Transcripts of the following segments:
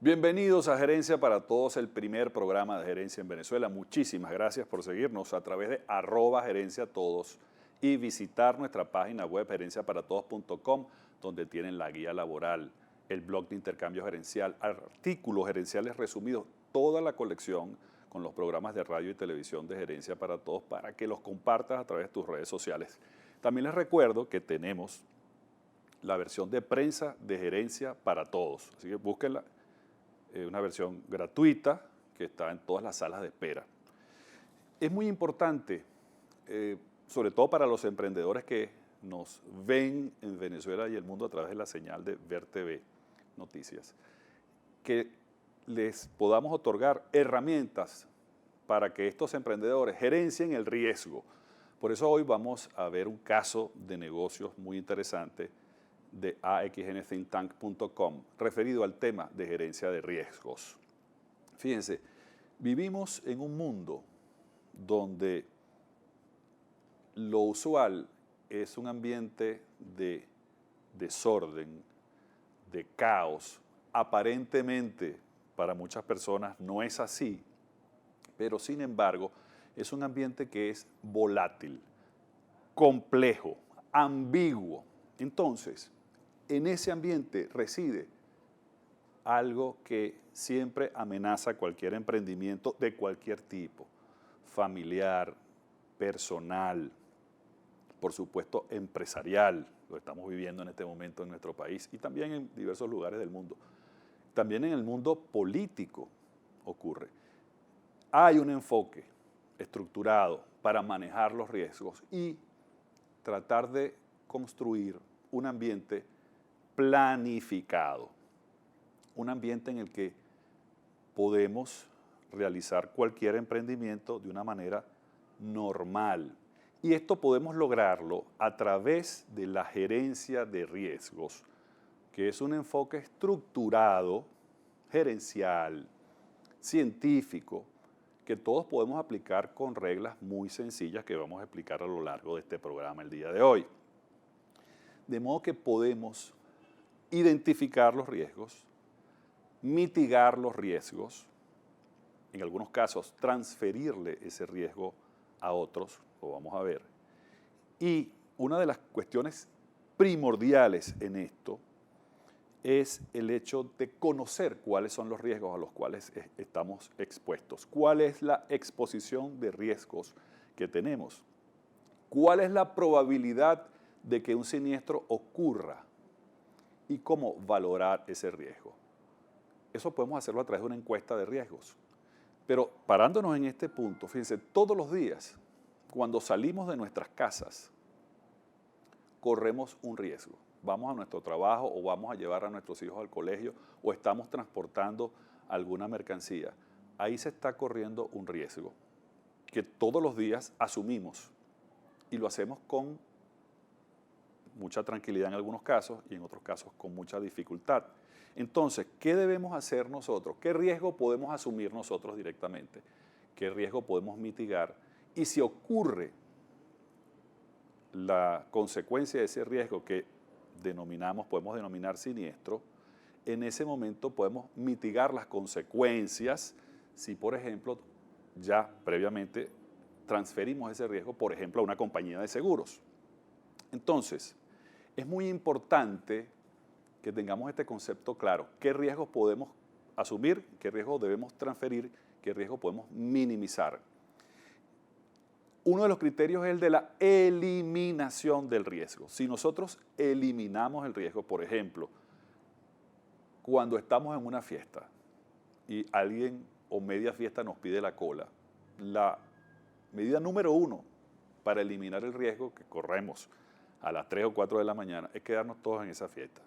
Bienvenidos a Gerencia para Todos, el primer programa de gerencia en Venezuela. Muchísimas gracias por seguirnos a través de @gerenciatodos y visitar nuestra página web gerenciaparatodos.com, donde tienen la guía laboral, el blog de intercambio gerencial, artículos gerenciales resumidos, toda la colección con los programas de radio y televisión de Gerencia para Todos para que los compartas a través de tus redes sociales. También les recuerdo que tenemos la versión de prensa de Gerencia para Todos, así que búsquenla. Una versión gratuita que está en todas las salas de espera. Es muy importante, sobre todo para los emprendedores que nos ven en Venezuela y el mundo a través de la señal de Ver TV Noticias, que les podamos otorgar herramientas para que estos emprendedores gerencien el riesgo. Por eso hoy vamos a ver un caso de negocios muy interesante de axnthinktank.com, referido al tema de gerencia de riesgos. Fíjense, vivimos en un mundo donde lo usual es un ambiente de desorden, de caos. Aparentemente, para muchas personas no es así, pero sin embargo, es un ambiente que es volátil, complejo, ambiguo. Entonces, en ese ambiente reside algo que siempre amenaza cualquier emprendimiento de cualquier tipo, familiar, personal, por supuesto empresarial, lo estamos viviendo en este momento en nuestro país y también en diversos lugares del mundo. También en el mundo político ocurre. Hay un enfoque estructurado para manejar los riesgos y tratar de construir un ambiente planificado, un ambiente en el que podemos realizar cualquier emprendimiento de una manera normal. Y esto podemos lograrlo a través de la gerencia de riesgos, que es un enfoque estructurado, gerencial, científico, que todos podemos aplicar con reglas muy sencillas que vamos a explicar a lo largo de este programa el día de hoy. De modo que podemos identificar los riesgos, mitigar los riesgos, en algunos casos transferirle ese riesgo a otros, lo vamos a ver. Y una de las cuestiones primordiales en esto es el hecho de conocer cuáles son los riesgos a los cuales estamos expuestos, cuál es la exposición de riesgos que tenemos, cuál es la probabilidad de que un siniestro ocurra y cómo valorar ese riesgo. Eso podemos hacerlo a través de una encuesta de riesgos. Pero parándonos en este punto, fíjense, todos los días, cuando salimos de nuestras casas, corremos un riesgo. Vamos a nuestro trabajo o vamos a llevar a nuestros hijos al colegio o estamos transportando alguna mercancía. Ahí se está corriendo un riesgo que todos los días asumimos y lo hacemos con mucha tranquilidad en algunos casos y en otros casos con mucha dificultad. Entonces, ¿qué debemos hacer nosotros? ¿Qué riesgo podemos asumir nosotros directamente? ¿Qué riesgo podemos mitigar? Y si ocurre la consecuencia de ese riesgo que podemos denominar siniestro, en ese momento podemos mitigar las consecuencias si, por ejemplo, ya previamente transferimos ese riesgo, por ejemplo, a una compañía de seguros. Entonces, es muy importante que tengamos este concepto claro. ¿Qué riesgos podemos asumir? ¿Qué riesgos debemos transferir? ¿Qué riesgos podemos minimizar? Uno de los criterios es el de la eliminación del riesgo. Si nosotros eliminamos el riesgo, por ejemplo, cuando estamos en una fiesta y alguien o media fiesta nos pide la cola, la medida número 1 para eliminar el riesgo que corremos a las 3 o 4 de la mañana es quedarnos todos en esa fiesta.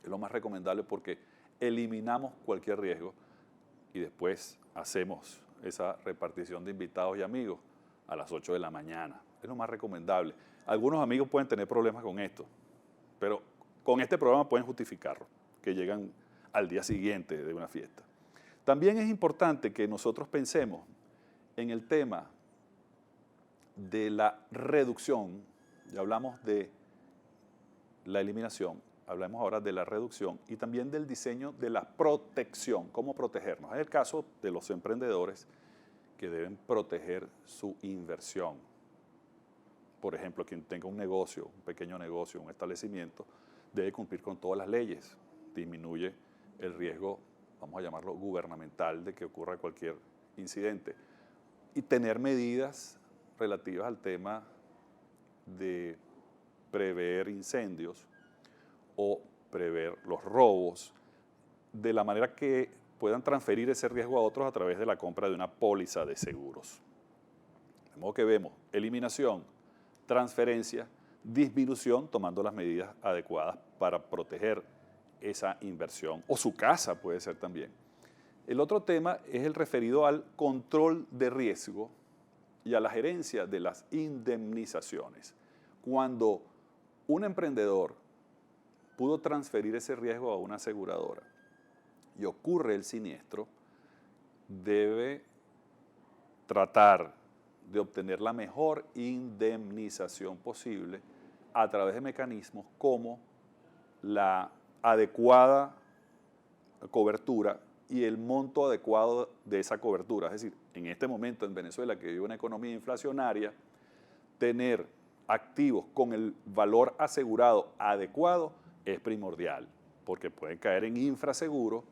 Es lo más recomendable porque eliminamos cualquier riesgo y después hacemos esa repartición de invitados y amigos a las 8 de la mañana. Es lo más recomendable. Algunos amigos pueden tener problemas con esto, pero con este programa pueden justificarlo, que llegan al día siguiente de una fiesta. También es importante que nosotros pensemos en el tema de la reducción, ya hablamos de la eliminación, hablamos ahora de la reducción y también del diseño de la protección, cómo protegernos. Es el caso de los emprendedores que deben proteger su inversión. Por ejemplo, quien tenga un negocio, un pequeño negocio, un establecimiento, debe cumplir con todas las leyes. Disminuye el riesgo, vamos a llamarlo gubernamental, de que ocurra cualquier incidente. Y tener medidas relativas al tema de prever incendios o prever los robos, de la manera que puedan transferir ese riesgo a otros a través de la compra de una póliza de seguros. De modo que vemos eliminación, transferencia, disminución, tomando las medidas adecuadas para proteger esa inversión, o su casa puede ser también. El otro tema es el referido al control de riesgo y a la gerencia de las indemnizaciones. Cuando un emprendedor pudo transferir ese riesgo a una aseguradora y ocurre el siniestro, debe tratar de obtener la mejor indemnización posible a través de mecanismos como la adecuada cobertura y el monto adecuado de esa cobertura. Es decir, en este momento en Venezuela, que vive una economía inflacionaria, tener activos con el valor asegurado adecuado es primordial, porque pueden caer en infraseguro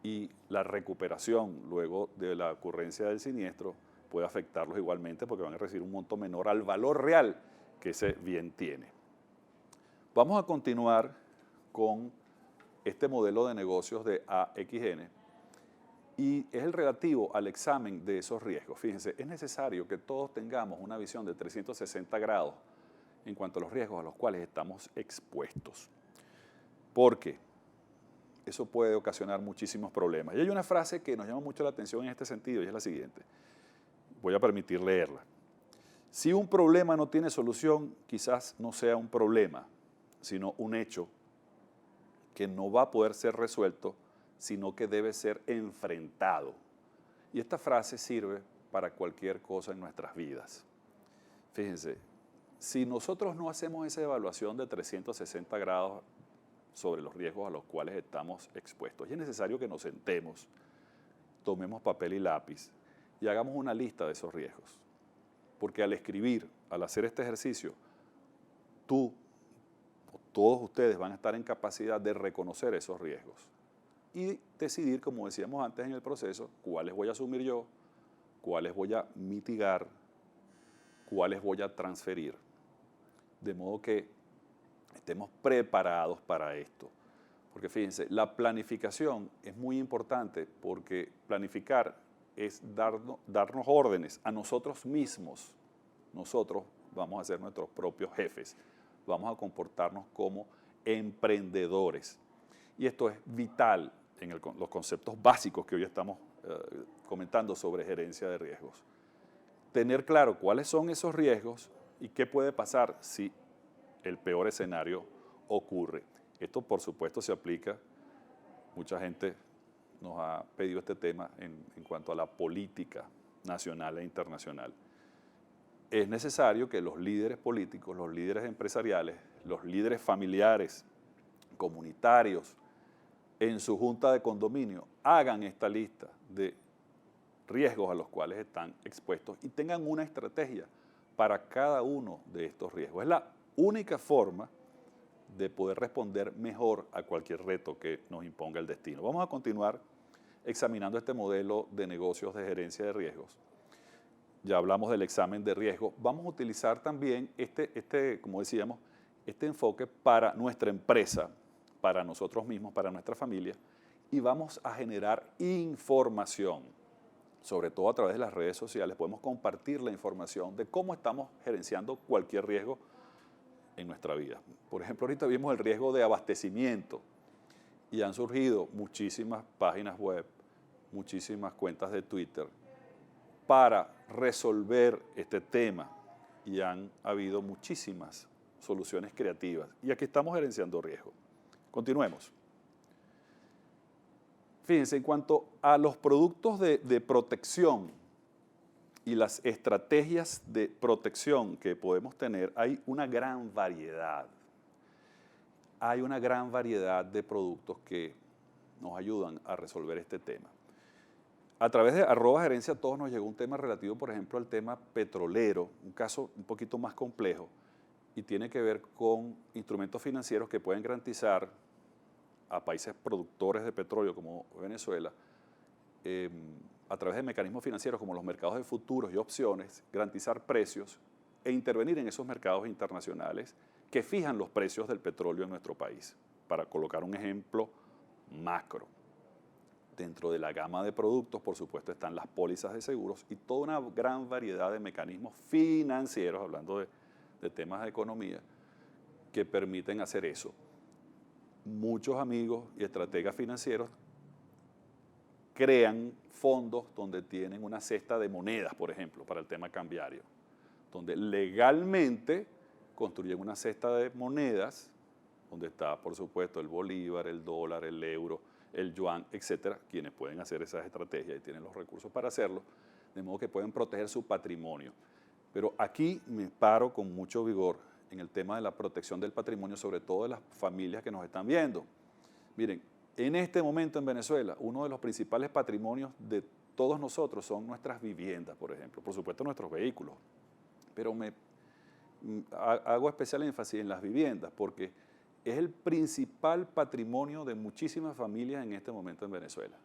y la recuperación luego de la ocurrencia del siniestro puede afectarlos igualmente porque van a recibir un monto menor al valor real que ese bien tiene. Vamos a continuar con este modelo de negocios de AXN y es el relativo al examen de esos riesgos. Fíjense, es necesario que todos tengamos una visión de 360 grados en cuanto a los riesgos a los cuales estamos expuestos, porque eso puede ocasionar muchísimos problemas. Y hay una frase que nos llama mucho la atención en este sentido y es la siguiente. Voy a permitir leerla. Si un problema no tiene solución, quizás no sea un problema, sino un hecho que no va a poder ser resuelto, sino que debe ser enfrentado. Y esta frase sirve para cualquier cosa en nuestras vidas. Fíjense, si nosotros no hacemos esa evaluación de 360 grados sobre los riesgos a los cuales estamos expuestos, y es necesario que nos sentemos, tomemos papel y lápiz y hagamos una lista de esos riesgos. Porque al escribir, al hacer este ejercicio, tú, todos ustedes van a estar en capacidad de reconocer esos riesgos y decidir, como decíamos antes en el proceso, cuáles voy a asumir yo, cuáles voy a mitigar, cuáles voy a transferir. De modo que estemos preparados para esto. Porque fíjense, la planificación es muy importante porque planificar es darnos órdenes a nosotros mismos. Nosotros vamos a ser nuestros propios jefes. Vamos a comportarnos como emprendedores. Y esto es vital en los conceptos básicos que hoy estamos comentando sobre gerencia de riesgos. Tener claro cuáles son esos riesgos y qué puede pasar si el peor escenario ocurre. Esto, por supuesto, se aplica. Mucha gente nos ha pedido este tema en cuanto a la política nacional e internacional. Es necesario que los líderes políticos, los líderes empresariales, los líderes familiares, comunitarios, en su junta de condominio, hagan esta lista de riesgos a los cuales están expuestos y tengan una estrategia para cada uno de estos riesgos. Es la única forma de poder responder mejor a cualquier reto que nos imponga el destino. Vamos a continuar examinando este modelo de negocios de gerencia de riesgos. Ya hablamos del examen de riesgo. Vamos a utilizar también como decíamos, este enfoque para nuestra empresa, para nosotros mismos, para nuestra familia, y vamos a generar información, sobre todo a través de las redes sociales. Podemos compartir la información de cómo estamos gerenciando cualquier riesgo en nuestra vida. Por ejemplo, ahorita vimos el riesgo de abastecimiento y han surgido muchísimas páginas web, muchísimas cuentas de Twitter para resolver este tema y han habido muchísimas soluciones creativas. Y aquí estamos gerenciando riesgo. Continuemos. Fíjense, en cuanto a los productos de protección, y las estrategias de protección que podemos tener, hay una gran variedad. Hay una gran variedad de productos que nos ayudan a resolver este tema. A través de @gerencia todos nos llegó un tema relativo, por ejemplo, al tema petrolero, un caso un poquito más complejo y tiene que ver con instrumentos financieros que pueden garantizar a países productores de petróleo como Venezuela, a través de mecanismos financieros como los mercados de futuros y opciones, garantizar precios e intervenir en esos mercados internacionales que fijan los precios del petróleo en nuestro país. Para colocar un ejemplo macro. Dentro de la gama de productos, por supuesto, están las pólizas de seguros y toda una gran variedad de mecanismos financieros, hablando de temas de economía, que permiten hacer eso. Muchos amigos y estrategas financieros crean fondos donde tienen una cesta de monedas, por ejemplo, para el tema cambiario, donde legalmente construyen una cesta de monedas, donde está, por supuesto, el bolívar, el dólar, el euro, el yuan, etcétera, quienes pueden hacer esas estrategias y tienen los recursos para hacerlo, de modo que pueden proteger su patrimonio. Pero aquí me paro con mucho vigor en el tema de la protección del patrimonio, sobre todo de las familias que nos están viendo. Miren, en este momento en Venezuela, uno de los principales patrimonios de todos nosotros son nuestras viviendas, por ejemplo, por supuesto nuestros vehículos, pero hago especial énfasis en las viviendas porque es el principal patrimonio de muchísimas familias en este momento en Venezuela.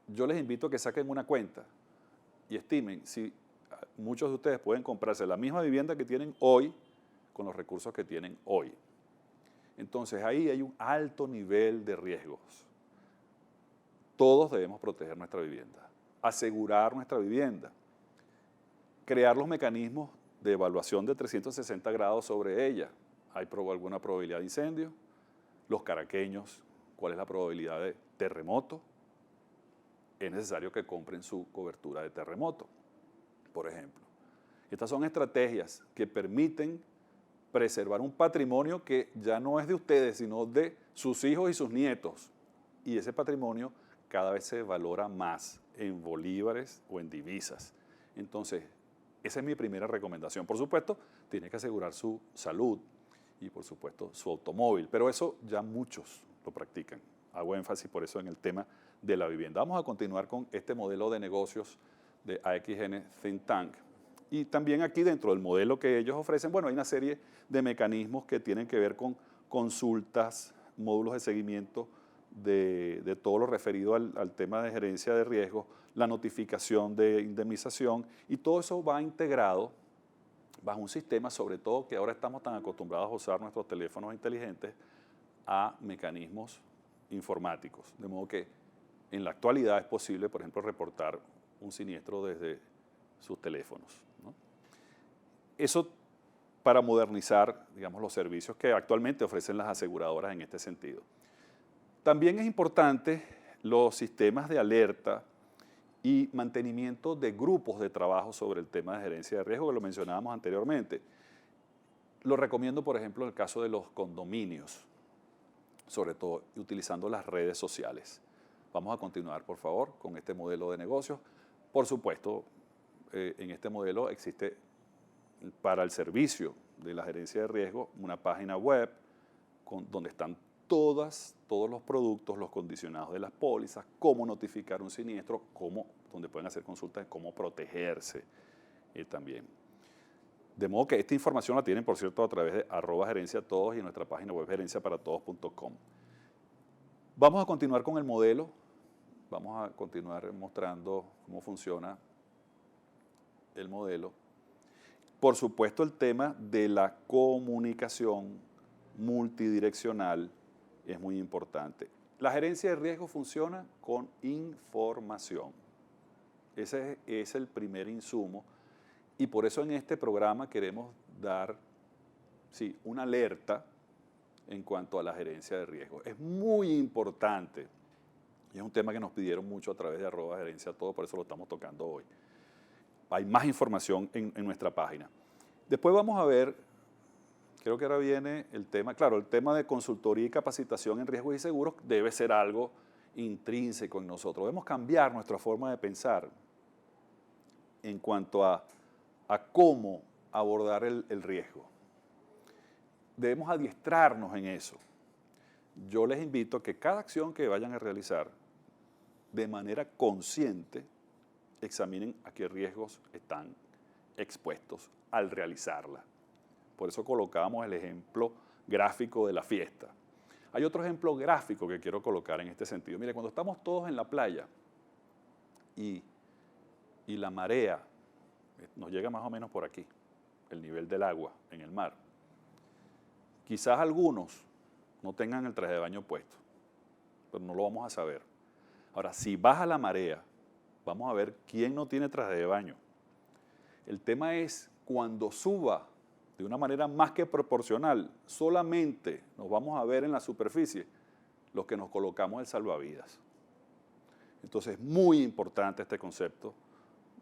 Yo les invito a que saquen una cuenta y estimen si muchos de ustedes pueden comprarse la misma vivienda que tienen hoy con los recursos que tienen hoy. Entonces ahí hay un alto nivel de riesgos. Todos debemos proteger nuestra vivienda, asegurar nuestra vivienda, crear los mecanismos de evaluación de 360 grados sobre ella. ¿Hay alguna probabilidad de incendio? Los caraqueños, ¿cuál es la probabilidad de terremoto? Es necesario que compren su cobertura de terremoto, por ejemplo. Estas son estrategias que permiten preservar un patrimonio que ya no es de ustedes, sino de sus hijos y sus nietos. Y ese patrimonio cada vez se valora más en bolívares o en divisas. Entonces, esa es mi primera recomendación. Por supuesto, tiene que asegurar su salud y, por supuesto, su automóvil. Pero eso ya muchos lo practican. Hago énfasis por eso en el tema de la vivienda. Vamos a continuar con este modelo de negocios de AXN Think Tank. Y también aquí dentro del modelo que ellos ofrecen, bueno, hay una serie de mecanismos que tienen que ver con consultas, módulos de seguimiento de todo lo referido al tema de gerencia de riesgos, la notificación de indemnización, y todo eso va integrado bajo un sistema, sobre todo que ahora estamos tan acostumbrados a usar nuestros teléfonos inteligentes, a mecanismos informáticos. De modo que en la actualidad es posible, por ejemplo, reportar un siniestro desde sus teléfonos, ¿no? Eso para modernizar, digamos, los servicios que actualmente ofrecen las aseguradoras en este sentido. También es importante los sistemas de alerta y mantenimiento de grupos de trabajo sobre el tema de gerencia de riesgo, que lo mencionábamos anteriormente. Lo recomiendo, por ejemplo, en el caso de los condominios, sobre todo utilizando las redes sociales. Vamos a continuar, por favor, con este modelo de negocios. Por supuesto, en este modelo existe para el servicio de la gerencia de riesgo una página web donde están todos los productos, los condicionados de las pólizas, cómo notificar un siniestro, donde pueden hacer consultas de cómo protegerse también. De modo que esta información la tienen, por cierto, a través de @gerenciatodos y en nuestra página web gerenciaparatodos.com. Vamos a continuar con el modelo, vamos a continuar mostrando cómo funciona el modelo. Por supuesto, el tema de la comunicación multidireccional es muy importante. La gerencia de riesgo funciona con información. Ese es el primer insumo y por eso en este programa queremos dar una alerta en cuanto a la gerencia de riesgo. Es muy importante y es un tema que nos pidieron mucho a través de @gerenciatodos, por eso lo estamos tocando hoy. Hay más información en nuestra página. Después vamos a ver, creo que ahora viene el tema, claro, el tema de consultoría y capacitación en riesgos y seguros debe ser algo intrínseco en nosotros. Debemos cambiar nuestra forma de pensar. en cuanto a cómo abordar el riesgo. Debemos adiestrarnos en eso. Yo les invito a que cada acción que vayan a realizar, de manera consciente, examinen a qué riesgos están expuestos al realizarla. Por eso colocábamos el ejemplo gráfico de la fiesta. Hay otro ejemplo gráfico que quiero colocar en este sentido. Mire, cuando estamos todos en la playa y la marea nos llega más o menos por aquí, el nivel del agua en el mar, quizás algunos no tengan el traje de baño puesto, pero no lo vamos a saber. Ahora, si baja la marea, vamos a ver quién no tiene traje de baño. El tema es cuando suba de una manera más que proporcional, solamente nos vamos a ver en la superficie los que nos colocamos el salvavidas. Entonces es muy importante este concepto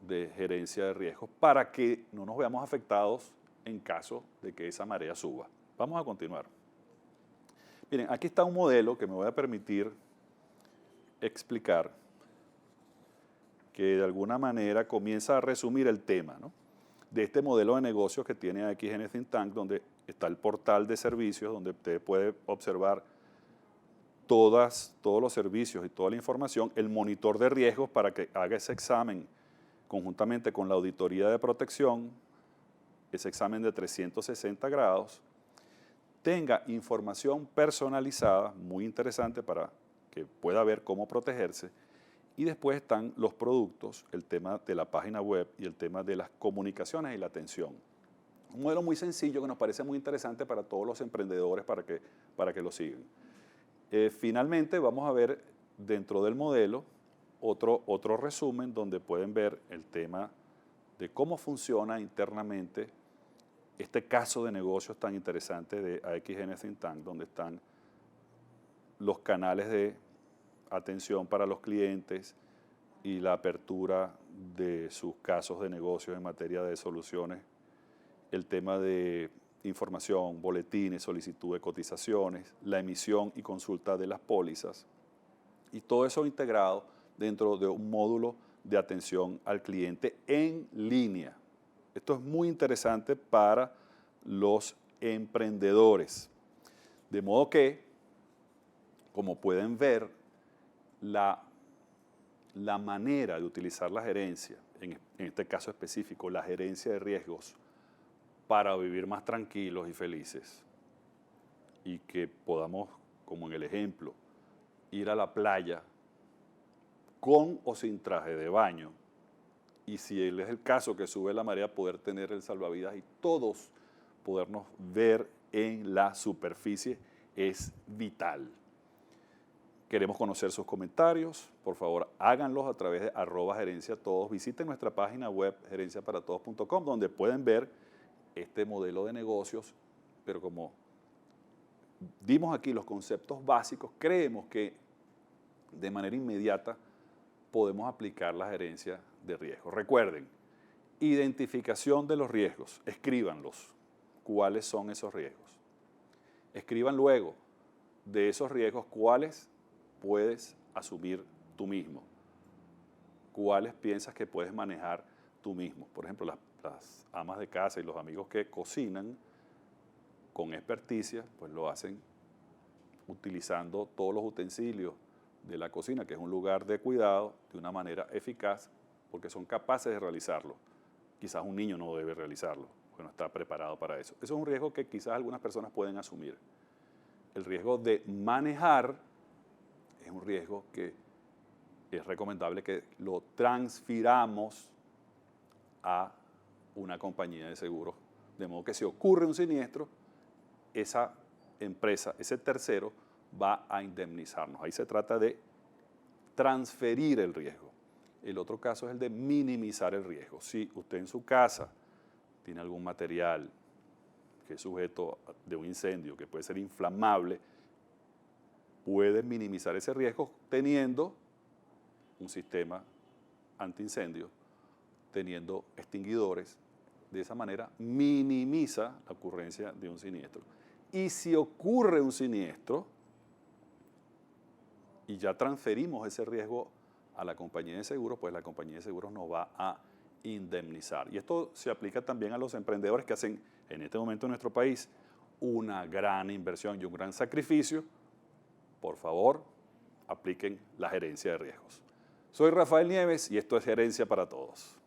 de gerencia de riesgos para que no nos veamos afectados en caso de que esa marea suba. Vamos a continuar. Miren, aquí está un modelo que me voy a permitir explicar, que de alguna manera comienza a resumir el tema, ¿no?, de este modelo de negocios que tiene AXN Think Tank, donde está el portal de servicios, donde usted puede observar todos los servicios y toda la información, el monitor de riesgos para que haga ese examen conjuntamente con la auditoría de protección, ese examen de 360 grados, tenga información personalizada, muy interesante para que pueda ver cómo protegerse. Y después están los productos, el tema de la página web y el tema de las comunicaciones y la atención. Un modelo muy sencillo que nos parece muy interesante para todos los emprendedores para que lo sigan. Finalmente vamos a ver dentro del modelo otro resumen donde pueden ver el tema de cómo funciona internamente este caso de negocios tan interesante de AXN Think Tank, donde están los canales de atención para los clientes y la apertura de sus casos de negocios en materia de soluciones, el tema de información, boletines, solicitud de cotizaciones, la emisión y consulta de las pólizas, y todo eso integrado dentro de un módulo de atención al cliente en línea. Esto es muy interesante para los emprendedores. De modo que, como pueden ver, la manera de utilizar la gerencia, en este caso específico, la gerencia de riesgos, para vivir más tranquilos y felices, y que podamos, como en el ejemplo, ir a la playa con o sin traje de baño, y si es el caso que sube la marea, poder tener el salvavidas y todos podernos ver en la superficie es vital. Queremos conocer sus comentarios, por favor háganlos a través de @gerenciatodos. Visiten nuestra página web gerenciaparatodos.com, donde pueden ver este modelo de negocios, pero como dimos aquí los conceptos básicos, creemos que de manera inmediata podemos aplicar la gerencia de riesgos. Recuerden, identificación de los riesgos, escríbanlos. ¿Cuáles son esos riesgos? Escriban luego de esos riesgos cuáles puedes asumir tú mismo, cuáles piensas que puedes manejar tú mismo. Por ejemplo, las amas de casa y los amigos que cocinan con experticia, pues lo hacen utilizando todos los utensilios de la cocina, que es un lugar de cuidado, de una manera eficaz, porque son capaces de realizarlo. Quizás un niño no debe realizarlo, porque no está preparado para eso. Eso es un riesgo que quizás algunas personas pueden asumir. El riesgo de manejar es un riesgo que es recomendable que lo transfiramos a una compañía de seguros, de modo que si ocurre un siniestro, esa empresa, ese tercero, va a indemnizarnos. Ahí se trata de transferir el riesgo. El otro caso es el de minimizar el riesgo. Si usted en su casa tiene algún material que es sujeto de un incendio, que puede ser inflamable, puede minimizar ese riesgo teniendo un sistema antiincendio, teniendo extinguidores. De esa manera minimiza la ocurrencia de un siniestro. Y si ocurre un siniestro y ya transferimos ese riesgo a la compañía de seguros, pues la compañía de seguros nos va a indemnizar. Y esto se aplica también a los emprendedores que hacen en este momento en nuestro país una gran inversión y un gran sacrificio. Por favor, apliquen la gerencia de riesgos. Soy Rafael Nieves y esto es Gerencia para Todos.